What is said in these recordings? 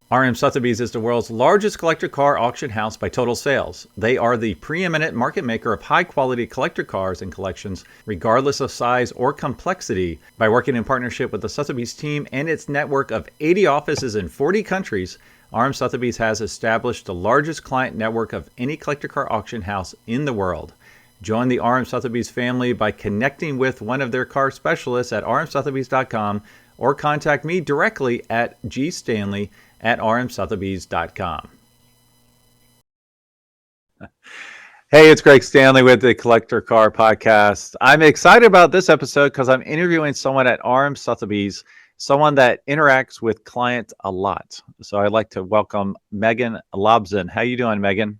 RM Sotheby's is the world's largest collector car auction house by total sales. They are the preeminent market maker of high-quality collector cars and collections, regardless of size or complexity. By working in partnership with the Sotheby's team and its network of 80 offices in 40 countries, RM Sotheby's has established the largest client network of any collector car auction house in the world. Join the RM Sotheby's family by connecting with one of their car specialists at rmsotheby's.com or contact me directly at gstanley@rmsotheby's.com. Hey, it's Greg Stanley with the Collector Car Podcast. I'm excited about this episode because I'm interviewing someone at RM Sotheby's, someone that interacts with clients a lot. So I'd like to welcome Meagan Lobzun. How you doing, Meagan?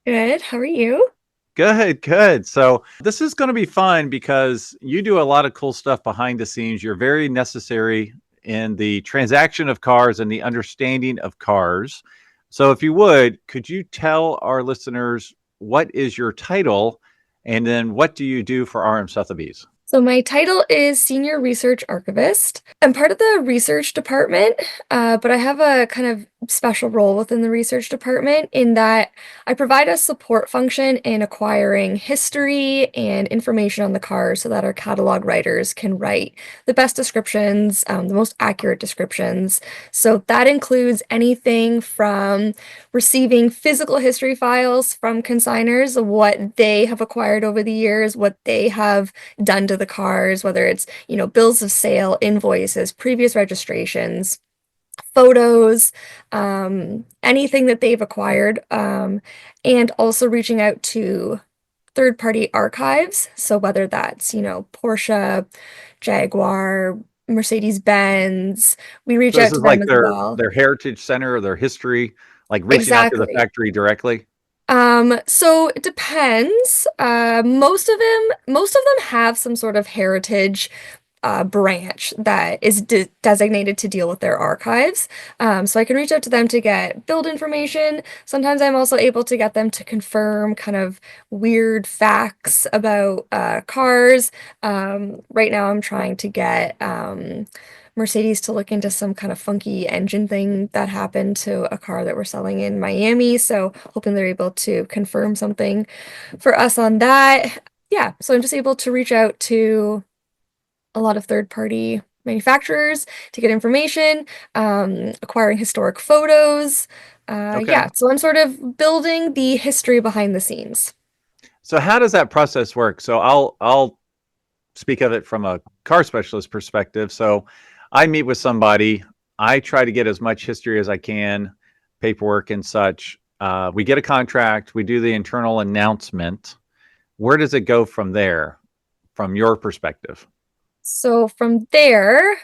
Good. How are you? Good, good. So this is going to be fun because you do a lot of cool stuff behind the scenes. You're very necessary in the transaction of cars and the understanding of cars. So if you would, could you tell our listeners what is your title and then what do you do for RM Sotheby's? So my title is Senior Research Archivist. I'm part of the research department, but I have a kind of special role within the research department in that I provide a support function in acquiring history and information on the cars so that our catalog writers can write the best descriptions, the most accurate descriptions. So that includes anything from receiving physical history files from consigners, what they have acquired over the years, what they have done to the cars, whether it's, bills of sale, invoices, previous registrations, photos, anything that they've acquired, and also reaching out to third-party archives. So whether that's, Porsche, Jaguar, Mercedes-Benz, we reach So this out is to them like as their well. their heritage center or their history, like reaching out to the Exactly. factory directly. So it depends. Most of them have some sort of heritage branch that is designated to deal with their archives. So I can reach out to them to get build information. Sometimes I'm also able to get them to confirm kind of weird facts about cars. Right now I'm trying to get Mercedes to look into some kind of funky engine thing that happened to a car that we're selling in Miami. So hoping they're able to confirm something for us on that. Yeah, so I'm just able to reach out to a lot of third-party manufacturers to get information, acquiring historic photos. Okay. Yeah, so I'm sort of building the history behind the scenes. So how does that process work? So I'll speak of it from a car specialist perspective. So I meet with somebody, I try to get as much history as I can, paperwork and such. We get a contract, we do the internal announcement. Where does it go from there, from your perspective? So from there,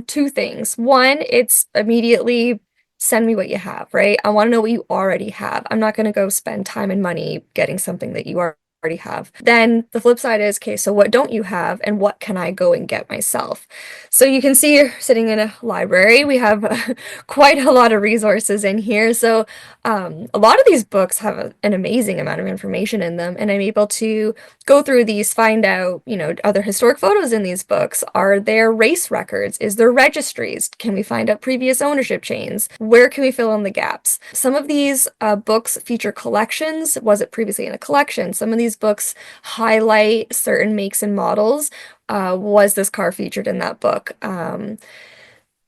two things. One, it's immediately send me what you have, right? I want to know what you already have. I'm not going to go spend time and money getting something that you already have. Then the flip side is, okay, so what don't you have and what can I go and get myself? So you can see you're sitting in a library. We have quite a lot of resources in here. So a lot of these books have an amazing amount of information in them, and I'm able to go through these, find out, are there historic photos in these books? Are there race records? Is there registries? Can we find out previous ownership chains? Where can we fill in the gaps? Some of these books feature collections. Was it previously in a collection? Some of these books highlight certain makes and models. Was this car featured in that book? One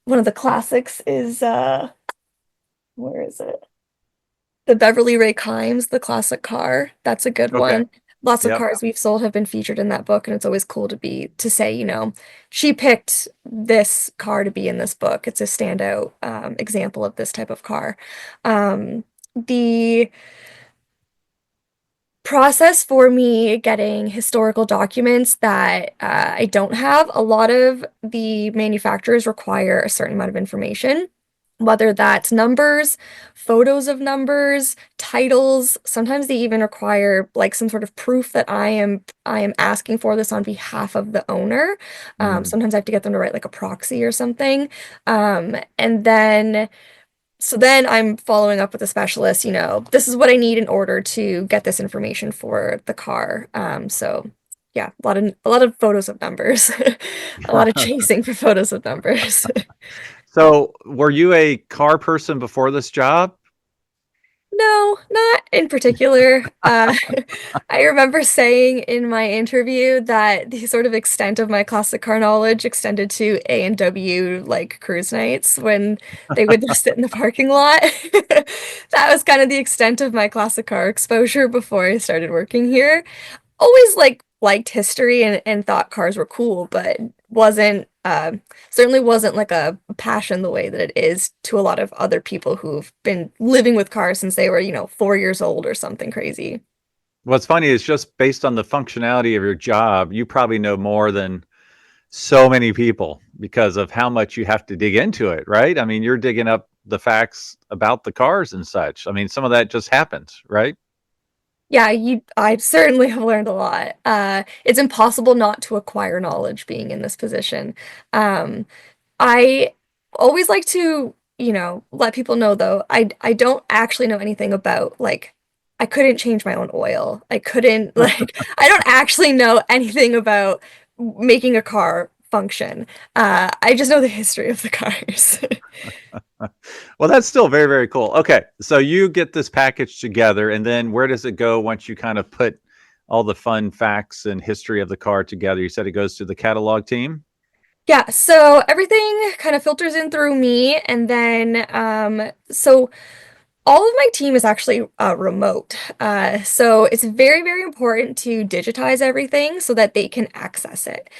of the classics is, where is it? The Beverly Ray Kimes, the classic car. That's a good Okay. one. Lots of Yep. cars we've sold have been featured in that book, and it's always cool to say, she picked this car to be in this book. It's a standout example of this type of car. The process for me getting historical documents that I don't have, a lot of the manufacturers require a certain amount of information, whether that's numbers, photos of numbers, titles. Sometimes they even require like some sort of proof that I am asking for this on behalf of the owner. Mm. Sometimes I have to get them to write like a proxy or something. And then so then I'm following up with a specialist, this is what I need in order to get this information for the car. So yeah, a lot of photos of numbers, a lot of chasing for photos of numbers. So, were you a car person before this job? No, not in particular. I remember saying in my interview that the sort of extent of my classic car knowledge extended to A&W like cruise nights when they would just sit in the parking lot. That was kind of the extent of my classic car exposure before I started working here. Always liked history and thought cars were cool, but wasn't certainly wasn't like a passion the way that it is to a lot of other people who've been living with cars since they were, 4 years old or something crazy. What's funny is just based on the functionality of your job, you probably know more than so many people because of how much you have to dig into it, right? I mean, you're digging up the facts about the cars and such. I mean, some of that just happens, right? Yeah, I certainly have learned a lot. It's impossible not to acquire knowledge being in this position. Um, I always like to, let people know though, I don't actually know anything about like I couldn't change my own oil. I couldn't like I don't actually know anything about making a car function. I just know the history of the cars. Well, that's still very, very cool. Okay, so you get this package together, and then where does it go once you kind of put all the fun facts and history of the car together? You said it goes to the catalog team? Yeah, so everything kind of filters in through me, and then so all of my team is actually remote. So it's very, very important to digitize everything so that they can access it.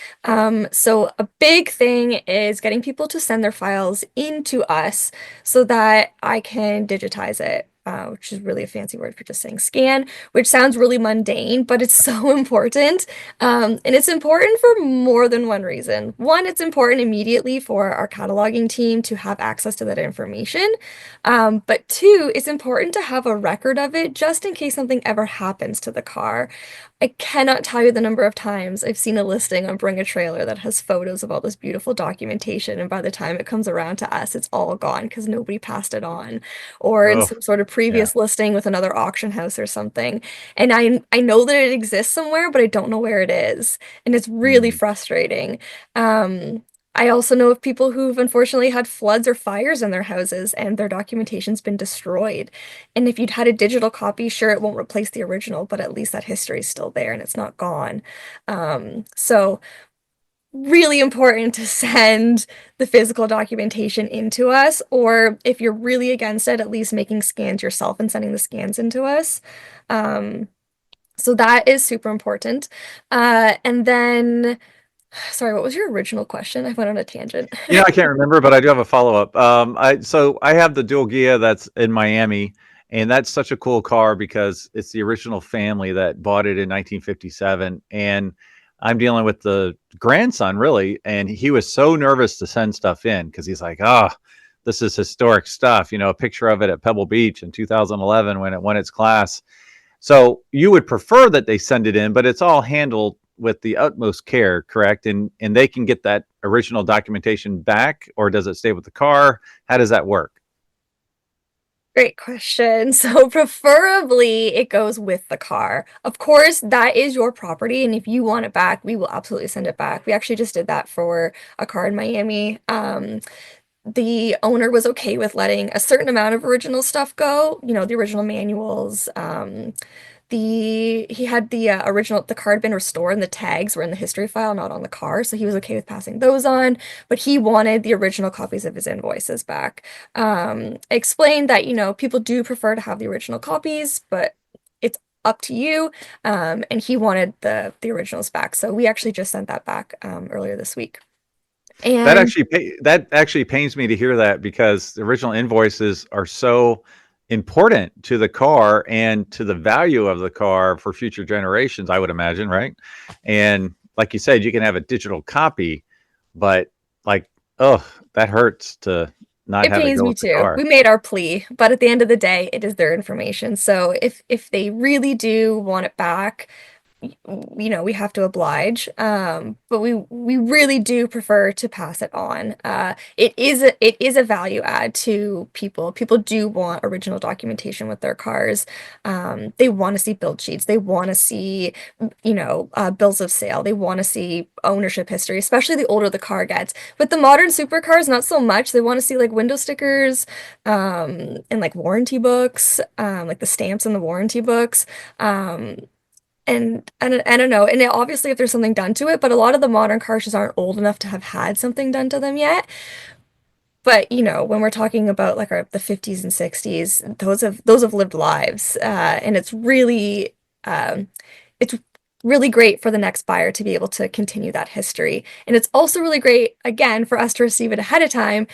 So a big thing is getting people to send their files into us so that I can digitize it. Which is really a fancy word for just saying scan, which sounds really mundane, but it's so important. And it's important for more than one reason. One, it's important immediately for our cataloging team to have access to that information. But two, it's important to have a record of it just in case something ever happens to the car. I cannot tell you the number of times I've seen a listing on Bring a Trailer that has photos of all this beautiful documentation, and by the time it comes around to us, it's all gone because nobody passed it on, or in Oh, some sort of yeah. previous listing with another auction house or something. And I know that it exists somewhere, but I don't know where it is, and it's really Mm. frustrating. I also know of people who've unfortunately had floods or fires in their houses and their documentation's been destroyed. And if you'd had a digital copy, sure, it won't replace the original, but at least that history is still there and it's not gone. So really important to send the physical documentation into us, or if you're really against it, at least making scans yourself and sending the scans into us. Um, so that is super important. And then sorry, what was your original question? I went on a tangent. I can't remember, but I do have a follow-up. I have the Dual Ghia that's in Miami, and that's such a cool car because it's the original family that bought it in 1957, and I'm dealing with the grandson really, and he was so nervous to send stuff in because he's like, this is historic stuff. A picture of it at Pebble Beach in 2011 when it won its class. So you would prefer that they send it in, but it's all handled with the utmost care, correct? And they can get that original documentation back, or does it stay with the car? How does that work? Great question. So preferably it goes with the car. Of course, that is your property, and if you want it back, we will absolutely send it back. We actually just did that for a car in Miami. The owner was okay with letting a certain amount of original stuff go, the original manuals, he had the original the car had been restored and the tags were in the history file, not on the car, so he was okay with passing those on, but he wanted the original copies of his invoices back. I explained that, people do prefer to have the original copies, but it's up to you. And he wanted the originals back, so we actually just sent that back earlier this week. That And actually pains me to hear that because the original invoices are so important to the car and to the value of the car for future generations, I would imagine, right? And like you said, you can have a digital copy, but like, oh, that hurts to not it have it pains go me with the too. car. We made our plea, but at the end of the day, it is their information. So if they really do want it back, we have to oblige. But we really do prefer to pass it on. It is a value add to people. People do want original documentation with their cars. They want to see build sheets. They want to see, bills of sale. They want to see ownership history, especially the older the car gets. With the modern supercars, not so much. They want to see like window stickers, and like warranty books, like the stamps in the warranty books. And I don't know. And obviously, if there's something done to it, but a lot of the modern cars just aren't old enough to have had something done to them yet. But when we're talking about like the 50s and 60s, those have lived lives, and um, it's really great for the next buyer to be able to continue that history. And it's also really great, again, for us to receive it ahead of time,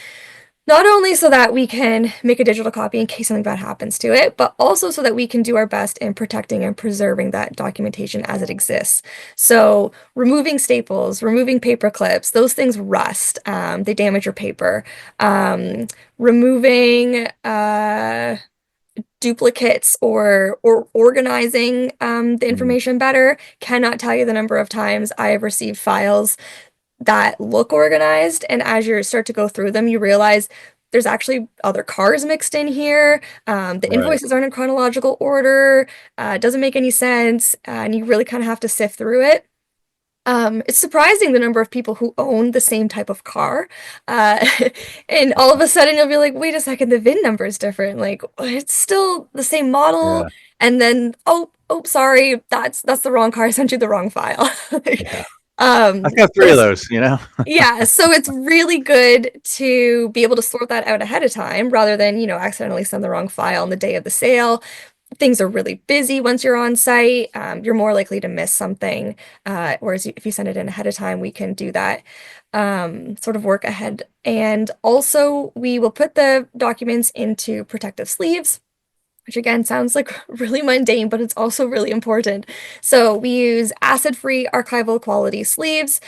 not only so that we can make a digital copy in case something bad happens to it, but also so that we can do our best in protecting and preserving that documentation as it exists. So removing staples, removing paper clips, those things rust. They damage your paper. Removing duplicates or organizing the Mm, information better. Cannot tell you the number of times I have received files that look organized, and as you start to go through them, you realize there's actually other cars mixed in here. The right. invoices aren't in chronological order. It doesn't make any sense, and you really kind of have to sift through it. It's surprising the number of people who own the same type of car. Uh, and all of a sudden you'll be like, wait a second, the VIN number is different. Like, it's still the same model. Yeah. And then, oh, sorry, that's the wrong car. I sent you the wrong file. Like, Yeah. um, I've got but three of those, yeah, so it's really good to be able to sort that out ahead of time rather than, accidentally send the wrong file on the day of the sale. Things are really busy once you're on site. You're more likely to miss something. Whereas if you send it in ahead of time, we can do that sort of work ahead. And also, we will put the documents into protective sleeves, which again sounds like really mundane, but it's also really important. So we use acid-free archival quality sleeves.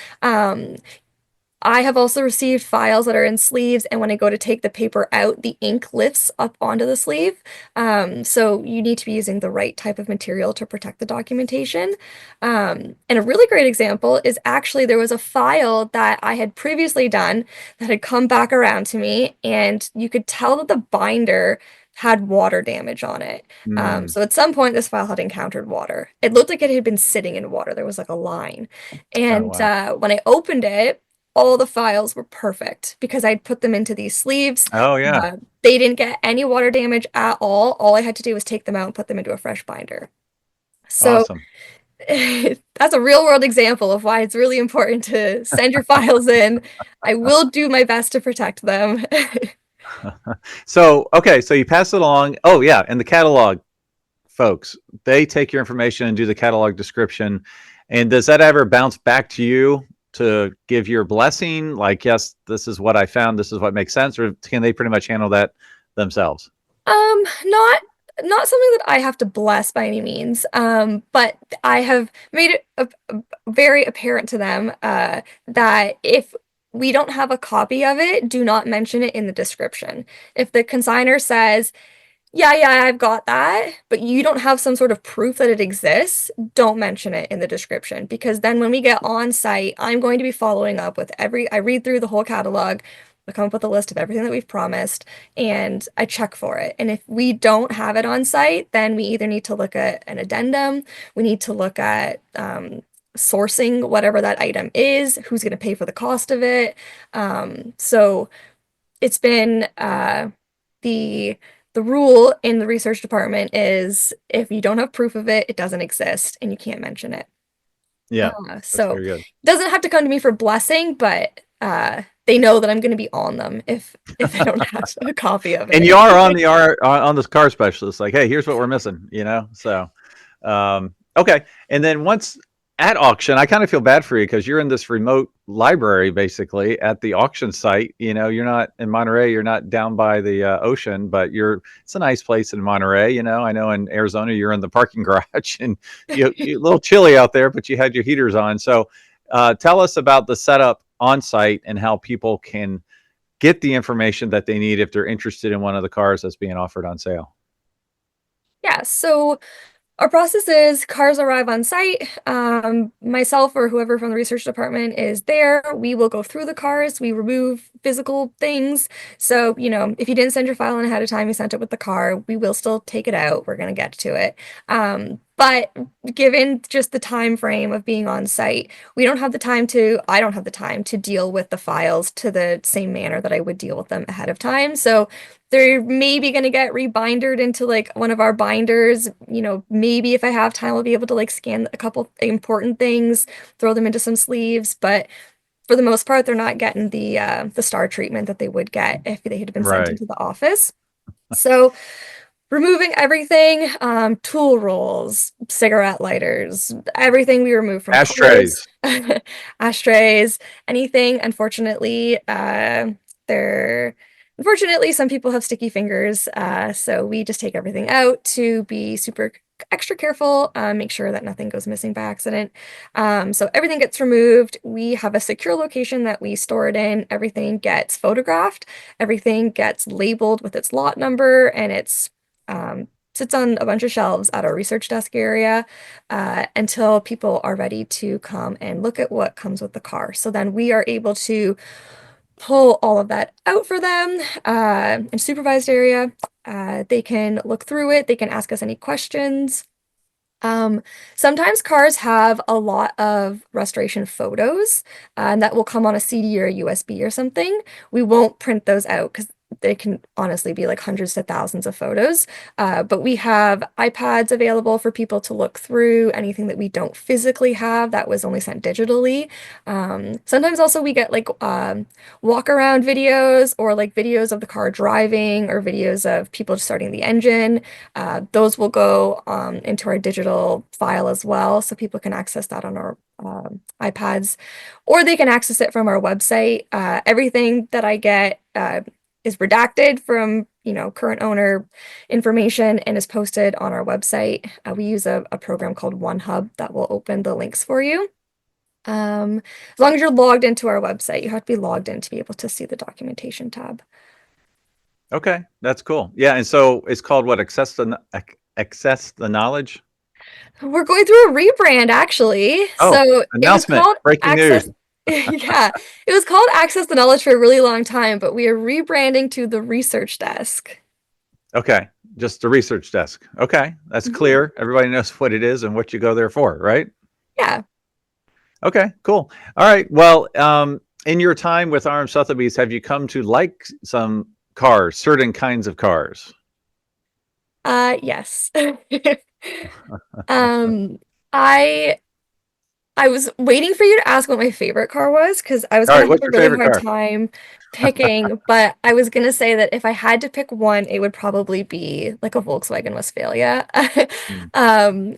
I have also received files that are in sleeves, and when I go to take the paper out, the ink lifts up onto the sleeve. So you need to be using the right type of material to protect the documentation. And a really great example is actually there was a file that I had previously done that had come back around to me, and you could tell that the binder had water damage on it. Mm. So at some point, this file had encountered water. It looked like it had been sitting in water. There was like a line. Oh, And wow. when I opened it, all the files were perfect because I'd put them into these sleeves. Oh, yeah. They didn't get any water damage at all. All I had to do was take them out and put them into a fresh binder. So Awesome. that's a real world example of why it's really important to send your files in. I will do my best to protect them. So, okay, so you pass it along. Oh, yeah, and the catalog folks, they take your information and do the catalog description. And does that ever bounce back to you to give your blessing? Like, yes, this is what I found. This is what makes sense. Or can they pretty much handle that themselves? Not something that I have to bless by any means. But I have made it very apparent to them that if we don't have a copy of it, do not mention it in the description. If the consigner says, yeah, I've got that, but you don't have some sort of proof that it exists, don't mention it in the description because then when we get on site, I'm going to be following up with I read through the whole catalog, I come up with a list of everything that we've promised, and I check for it. And if we don't have it on site, then we either need to look at an addendum, we need to look at sourcing whatever that item is, who's going to pay for the cost of it. So it's been the the rule in the research department is if you don't have proof of it, it doesn't exist and you can't mention it. Yeah, that's So very good. it doesn't have to come to me for blessing, but they know that I'm going to be on them if they don't have a copy of And it. you are on the on this car specialist. Like, hey, here's what we're missing. So, okay. And then once at auction, I kind of feel bad for you because you're in this remote library basically at the auction site. You're not in Monterey, you're not down by the ocean, but it's a nice place in Monterey. I know in Arizona you're in the parking garage and you're a little chilly out there, but you had your heaters on. So tell us about the setup on site and how people can get the information that they need if they're interested in one of the cars that's being offered on sale. Yeah, so Our process is cars arrive on site. Myself or whoever from the research department is there. We will go through the cars. We remove physical things. So, if you didn't send your file in ahead of time, you sent it with the car, we will still take it out. We're going to get to it. But given just the time frame of being on site, I don't have the time to deal with the files to the same manner that I would deal with them ahead of time. So they're maybe going to get rebindered into like one of our binders. Maybe if I have time, I'll be able to like scan a couple important things, throw them into some sleeves. But for the most part, they're not getting the star treatment that they would get if they had been sent Right. into the office. So removing everything, tool rolls, cigarette lighters, everything we remove from cars, Ashtrays. ashtrays, anything. They're unfortunately some people have sticky fingers, so we just take everything out to be super extra careful, make sure that nothing goes missing by accident. So everything gets removed. We have a secure location that we store it in. Everything gets photographed. Everything gets labeled with its lot number, and it's sits on a bunch of shelves at our research desk area until people are ready to come and look at what comes with the car. So then we are able to pull all of that out for them in supervised area. They can look through it. They can ask us any questions. Sometimes cars have a lot of restoration photos, and that will come on a CD or a USB or something. We won't print those out because they can honestly be like hundreds to thousands of photos. But we have iPads available for people to look through anything that we don't physically have that was only sent digitally. Sometimes also we get like walk around videos or like videos of the car driving or videos of people starting the engine. Those will go into our digital file as well, so people can access that on our iPads, or they can access it from our website. Everything that I get is redacted from current owner information and is posted on our website. We use a program called OneHub that will open the links for you. As long as you're logged into our website, you have to be logged in to be able to see the documentation tab. Okay, that's cool. Yeah, and so it's called what? Access the knowledge. We're going through a rebrand actually. Oh, So it was announcement! called Breaking news. Access. Yeah, it was called Access the Knowledge for a really long time, but we are rebranding to the Research Desk. Okay, just the research desk. Okay, that's Mhm. clear. Everybody knows what it is and what you go there for, right? Yeah. Okay, cool. All right. Well, in your time with RM Sotheby's, have you come to like some cars, certain kinds of cars? Yes. Um, I I was waiting for you to ask what my favorite car was because I was All gonna right, have what's a your really favorite hard car? time picking, but I was gonna say that if I had to pick one, it would probably be like a Volkswagen Westphalia. Mm, Um,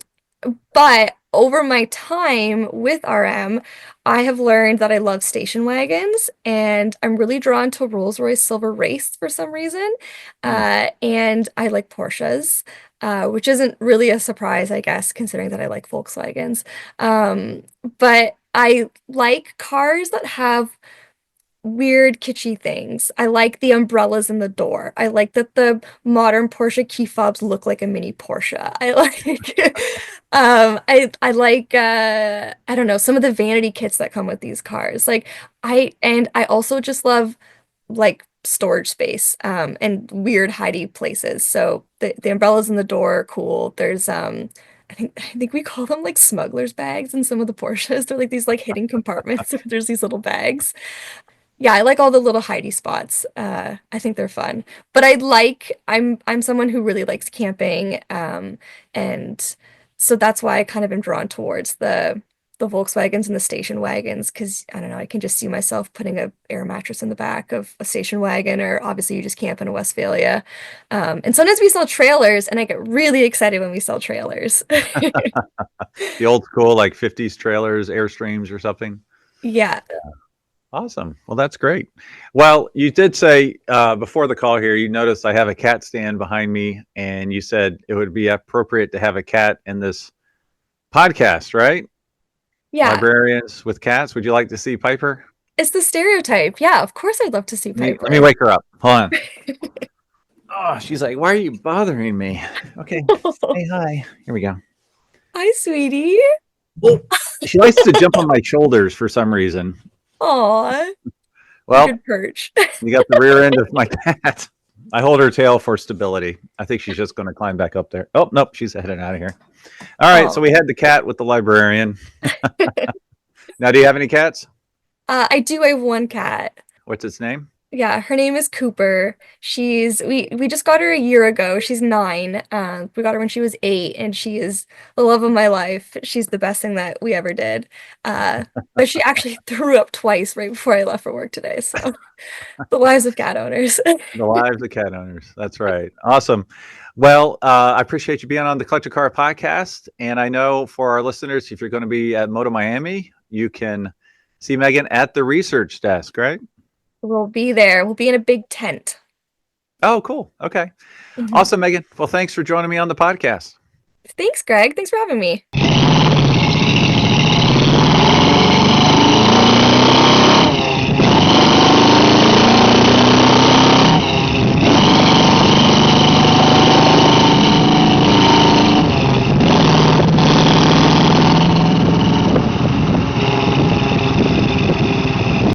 But over my time with RM, I have learned that I love station wagons, and I'm really drawn to Rolls-Royce Silver Race for some reason. mm. And I like Porsches, which isn't really a surprise, I guess, considering that I like Volkswagens. But I like cars that have weird kitschy things. I like the umbrellas in the door. I like that the modern Porsche key fobs look like a mini Porsche. I like I like I don't know, some of the vanity kits that come with these cars. I also just love like storage space and weird hidey places. So the umbrellas in the door are cool. There's I think we call them like smuggler's bags in some of the Porsches. They're like these like hidden compartments where there's these little bags. Yeah, I like all the little hidey spots. I think they're fun. But I'm someone who really likes camping, and so that's why I kind of am drawn towards the Volkswagens and the station wagons because I don't know, I can just see myself putting a air mattress in the back of a station wagon, or obviously you just camp in a Westphalia. And sometimes we sell trailers, and I get really excited when we sell trailers. The old school, like 50s trailers, Airstreams or something. Yeah. Awesome. Well, that's great. Well, you did say before the call here, you noticed I have a cat stand behind me, and you said it would be appropriate to have a cat in this podcast, right? Yeah. Librarians with cats. Would you like to see Piper? It's the stereotype. Yeah, of course I'd love to see Let me Piper. wake her up. Hold on. Oh, she's like, why are you bothering me? Okay, say hi. Here we go. Hi, sweetie. She likes to jump on my shoulders for some reason. Aw, Well, good perch. you got the rear end of my cat. I hold her tail for stability. I think she's just going to climb back up there. Oh, nope, she's heading out of here. All right, so Oh. we had the cat with the librarian. Now, do you have any cats? I do have one cat. What's its name? Yeah, her name is Cooper. We just got her a year ago. She's 9. We got her when she was 8, and she is the love of my life. She's the best thing that we ever did. But she actually threw up twice right before I left for work today. So the lives of cat owners. The Lives of Cat Owners. That's right. Awesome. Well, I appreciate you being on the Collector Car podcast. And I know for our listeners, if you're going to be at Moto Miami, you can see Meagan at the research desk, right? We'll be there. We'll be in a big tent. Oh, cool. Okay. Mhm. Awesome, Meagan. Well, thanks for joining me on the podcast. Thanks, Greg. Thanks for having me.